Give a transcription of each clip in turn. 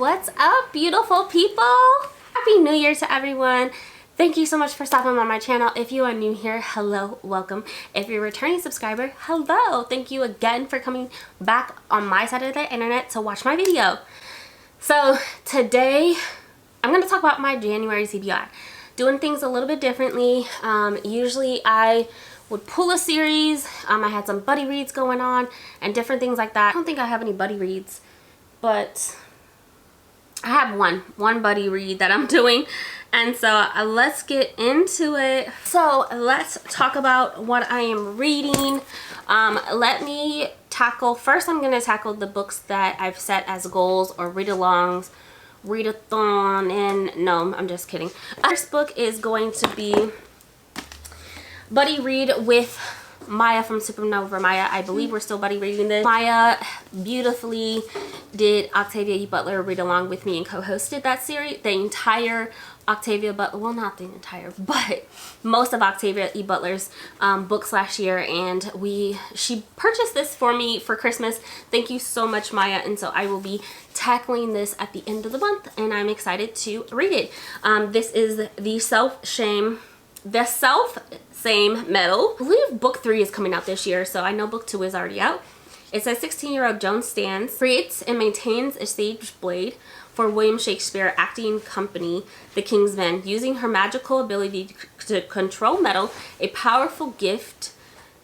What's up, beautiful people? Happy New Year to everyone. Thank you so much for stopping by my channel. If you are new here, hello, welcome. If you're a returning subscriber, hello. Thank you again for coming back on my side of the internet to watch my video. So today I'm going to talk about my January TBR. Doing things a little bit differently. Usually I would pull a series. I had some buddy reads going on and different things like that. I don't think I have any buddy reads, but I have one buddy read that I'm doing, and so let's get into it. So let's talk about what I am reading. Let me tackle first. I'm going to tackle the books that I've set as goals or read-alongs, read-a-thon, and no, I'm just kidding. First book is going to be buddy read with Maya from Supernova Maya. I believe we're still buddy reading this. Maya beautifully did 𝐿𝐸𝐵 Butler read along with me and co-hosted that series. The entire 𝐿𝐸𝐵 Butler, well, not the entire, but most of 𝐿𝐸𝐵 Butler's books last year, and she purchased this for me for Christmas. Thank you so much, Maya. And so I will be tackling this at the end of the month, and I'm excited to read it. This is the Self-Same Medal. I believe book 3 is coming out this year, so I know book 2 is already out. It says 16-year-old Joan Stans creates and maintains a stage blade for William Shakespeare acting company, The King's Men, using her magical ability to control metal, a powerful gift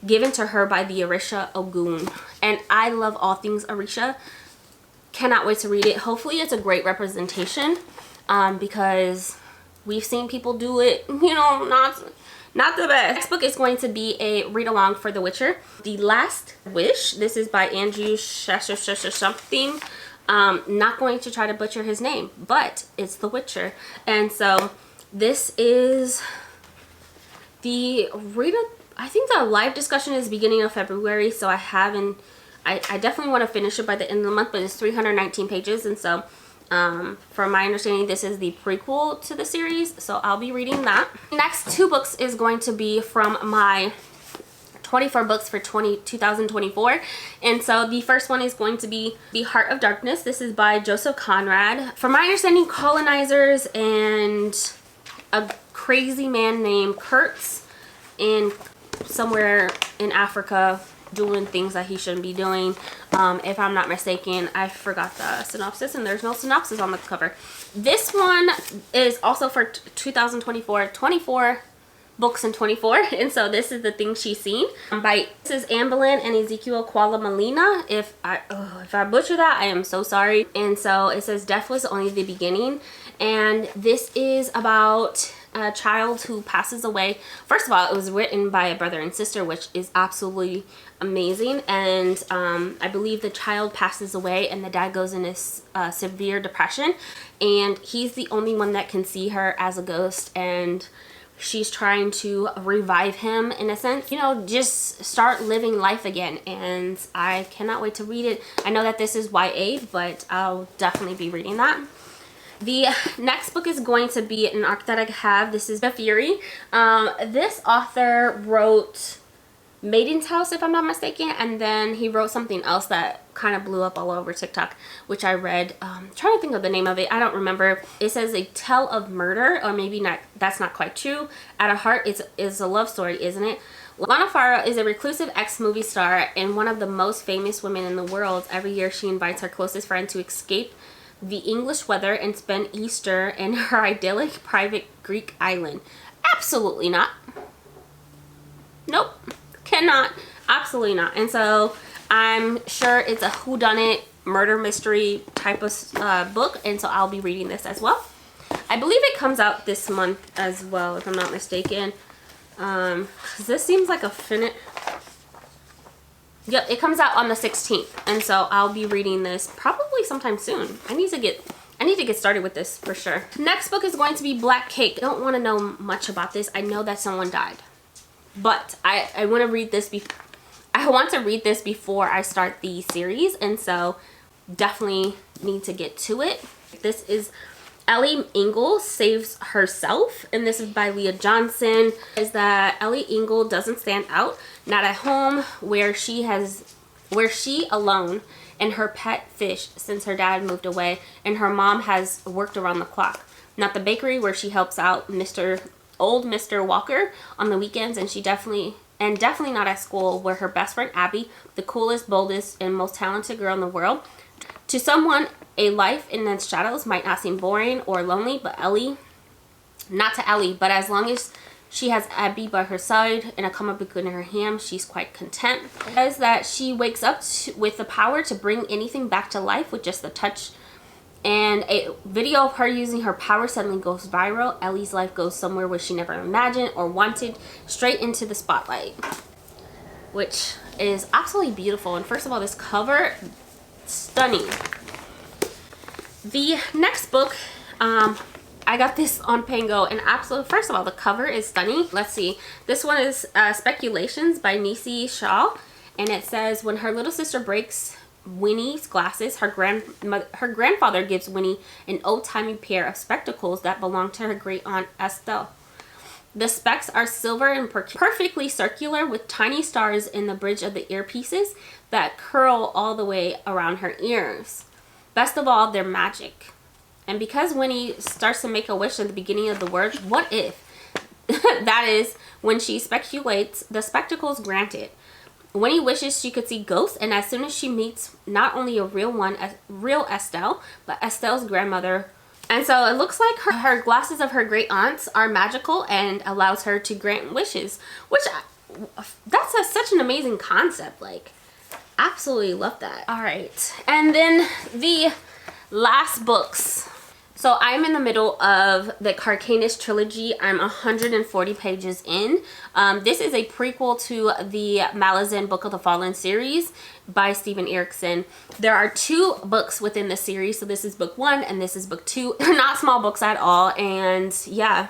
given to her by the Orisha Ogun. And I love all things Orisha. Cannot wait to read it. Hopefully it's a great representation, because we've seen people do it, you know, not the best. Next book is going to be a read-along for The Witcher. The Last Wish. This is by Andrew something. Not going to try to butcher his name, but it's The Witcher. And so this is the I think the live discussion is beginning of February, so I definitely want to finish it by the end of the month, but it's 319 pages, and so from my understanding, this is the prequel to the series, so I'll be reading that. Next 2 books is going to be from my 24 books for 2024, and so the first one is going to be The Heart of Darkness. This is by Joseph Conrad. From my understanding, colonizers and a crazy man named Kurtz in somewhere in Africa doing things that he shouldn't be doing. If I'm not mistaken, I forgot the synopsis, and there's no synopsis on the cover. This one is also for 2024, 24 books in 24, and so this is the things she's seen. This is Amberlynn and 𝑒𝐶𝐸𝐿 If I butcher that, I am so sorry. And so it says death was only the beginning, and this is about a child who passes away. First of all, it was written by a brother and sister, which is absolutely amazing. And I believe the child passes away and the dad goes into severe depression, and he's the only one that can see her as a ghost, and she's trying to revive him in a sense, you know, just start living life again. And I cannot wait to read it. I know that this is YA, but I'll definitely be reading that. The next book is going to be an arc that I have. This is Fury. This author wrote Maiden's House, if I'm not mistaken, and then he wrote something else that kind of blew up all over TikTok, which I read. Trying to think of the name of it. I don't remember. It says A Tale of Murder, or maybe not. That's not quite true. At heart, it's a love story, isn't it? Lana Farrow is a reclusive ex-movie star and one of the most famous women in the world. Every year, she invites her closest friend to escape the English weather and spend Easter in her idyllic private Greek island. Absolutely not. Nope. Cannot. Absolutely not. And so I'm sure it's a whodunit murder mystery type of book, and so I'll be reading this as well. I believe it comes out this month as well, if I'm not mistaken. This seems like a Yep, it comes out on the 16th, and so I'll be reading this probably sometime soon. I need to get started with this for sure. Next book is going to be Black Cake. I don't want to know much about this. I know that someone died, but I want to read this before I start the series, and so definitely need to get to it. This is 𝐿𝐸𝐴𝐻𝐸 Saves Herself, and this is by Leah Johnson. Is that 𝐿𝐸𝐴𝐻𝐸 doesn't stand out, not at home, where she alone and her pet fish since her dad moved away, and her mom has worked around the clock. Not the bakery where she helps out old Mr. Walker on the weekends, and definitely not at school where her best friend Abby, the coolest, boldest, and most talented girl in the world. To someone, a life in the shadows might not seem boring or lonely, but not to Ellie, but as long as she has Abby by her side and a comic book in her hand, she's quite content. It says that she wakes up with the power to bring anything back to life with just a touch. And a video of her using her power suddenly goes viral. Ellie's life goes somewhere where she never imagined or wanted, straight into the spotlight, which is absolutely beautiful. And first of all, this cover, stunning. The next book, I got this on Pango, and absolutely, first of all, the cover is stunning. Let's see. This one is Speculations by 𝘵𝑠𝑠𝑡𝑒𝑠𝑠haw, and it says, when her little sister breaks Winnie's glasses, her grandfather gives Winnie an old-timey pair of spectacles that belong to her great-aunt Estelle. The specs are silver and perfectly circular with tiny stars in the bridge of the earpieces that curl all the way around her ears. Best of all, they're magic. And because Winnie starts to make a wish at the beginning of the word, what if? That is, when she speculates, the spectacles granted. Winnie wishes she could see ghosts, and as soon as she meets not only a real Estelle, but Estelle's grandmother. And so it looks like her glasses of her great aunts are magical and allows her to grant wishes, which that's such an amazing concept. Like, absolutely love that. All right, and then the last books. So I'm in the middle of the 𝘐𝐸𝐴 trilogy. I'm 140 pages in. This is a prequel to the Malazan Book of the Fallen series by Steven Erikson. There are 2 books within the series. So this is book 1 and this is book 2. They're not small books at all. And yeah,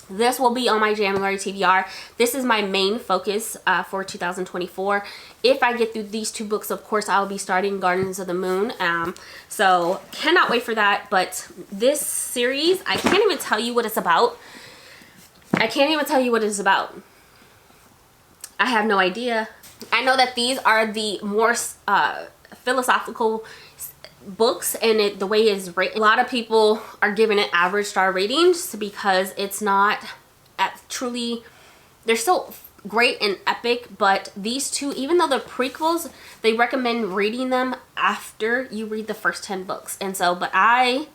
this will be on my January TBR. This is my main focus for 2024. If I get through these 2 books, of course, I'll be starting Gardens of the Moon. So cannot wait for that. But this series, I can't even tell you what it's about. I can't even tell you what it's about. I have no idea. I know that these are the more philosophical books, and the way it's rated. A lot of people are giving it average star ratings because it's not truly, they're still great and epic, but these 2, even though they're prequels, they recommend reading them after you read the first 10 books. And so, but I,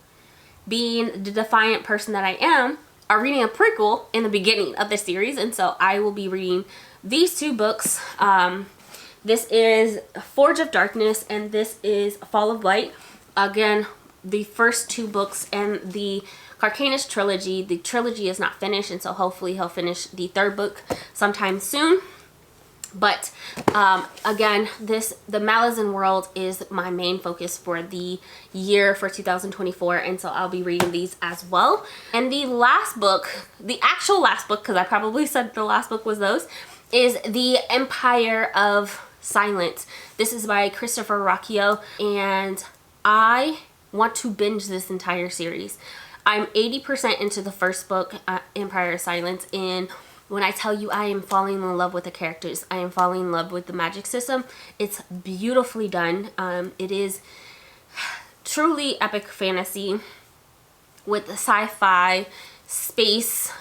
being the defiant person that I am, are reading a prequel in the beginning of the series, and so I will be reading these 2 books. This is Forge of Darkness, and this is Fall of Light. Again, the first 2 books in the 𝘐𝐸𝐴 trilogy. The trilogy is not finished, and so hopefully he'll finish the 3rd book sometime soon. But again, the Malazan world is my main focus for the year for 2024, and so I'll be reading these as well. And the last book, the actual last book, because I probably said the last book was those, is The Empire of Silence. This is by Christopher Ruocchio, and I want to binge this entire series. I'm 80% into the first book, Empire of Silence, and when I tell you I am falling in love with the characters, I am falling in love with the magic system. It's beautifully done. It is truly epic fantasy with sci-fi, space,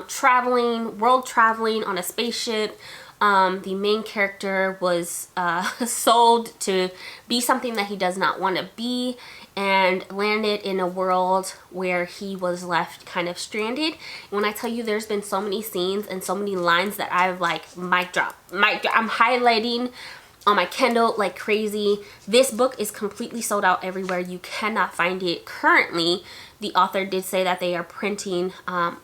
traveling, world traveling on a spaceship. The main character was sold to be something that he does not want to be, and landed in a world where he was left kind of stranded. When I tell you, there's been so many scenes and so many lines that I've like mic drop. I'm highlighting on my Kindle like crazy. This book is completely sold out everywhere. You cannot find it currently. The author did say that they are printing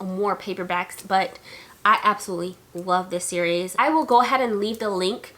more paperbacks, but I absolutely love this series. I will go ahead and leave the link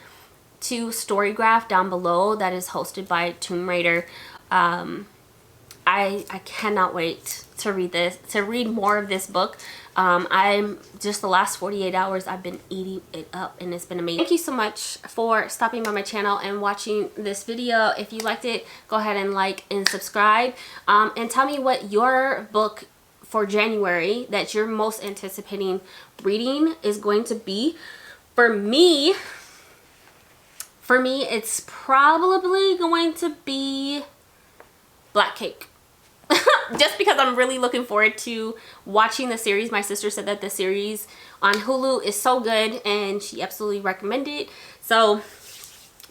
to Storygraph down below that is hosted by Tomb Raider. I cannot wait to read more of this book. I'm just the last 48 hours I've been eating it up, and it's been amazing. Thank you so much for stopping by my channel and watching this video. If you liked it, go ahead and like and subscribe, and tell me what your book for January that you're most anticipating reading is going to be. For me, For me, it's probably going to be Black Cake. Just because I'm really looking forward to watching the series. My sister said that the series on Hulu is so good and she absolutely recommended it. So,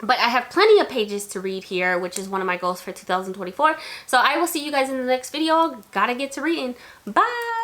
but I have plenty of pages to read here, which is one of my goals for 2024. So I will see you guys in the next video. Gotta get to reading. Bye!